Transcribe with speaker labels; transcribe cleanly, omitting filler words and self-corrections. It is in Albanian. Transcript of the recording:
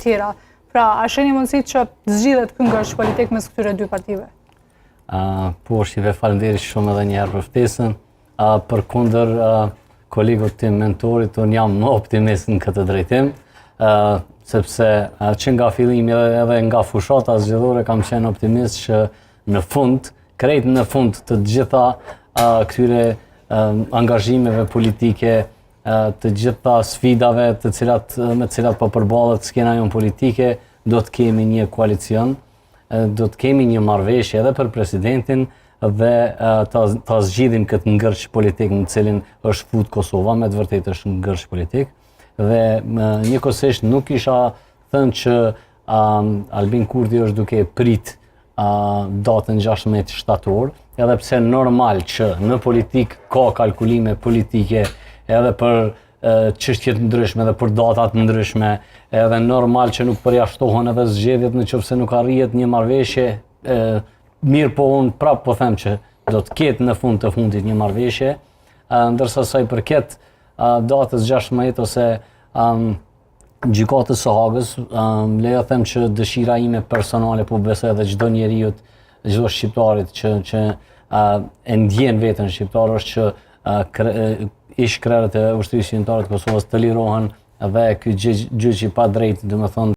Speaker 1: tjera. Pra, a sheni mundësi që të zgjidhet ky ngërsh politik mes këtyre dy partive?
Speaker 2: Po, shive, faleminderit shumë edhe një herë për ftesën. Përkundër kolegut tim mentorit, unë jam më optimist në këtë drejtim, sepse që nga fillimi edhe nga fushata zgjedhore kam qenë optimist që në fund, krejt në fund të gjitha këtyre angazhimeve politike, të gjitha sfidave me të cilat po përballet skena jonë politike, do të kemi një koalicion, do të kemi një marrëveshje edhe për presidentin dhe ta zgjidhim këtë ngërsh politik në cilin është fut Kosova, me të vërtetë është ngërsh politik. Dhe njëkohësisht nuk isha thënë që Albin Kurti është duke prit datën 16 shtator, edhe pse normal që në politik ka kalkulime politike edhe për çështjet ndryshme edhe për datat ndryshme, edhe normal që nuk përjashtohen edhe zgjedhjet nëse nuk arrihet një marrëveshje. Mirë po unë prapë po them që do të ketë në fund të fundit një marrëveshje, ndërsa sa i përket datës 16 ose gjykatës së Hagës, lejo them që dëshira ime personale, po besoj edhe çdo njeriu, çdo shqiptarit që e ndjen veten shqiptar, është që ish krerët e ushtrisë shqiptare të Kosovës të lirohen dhe ky gjyq i padrejtë, domethënë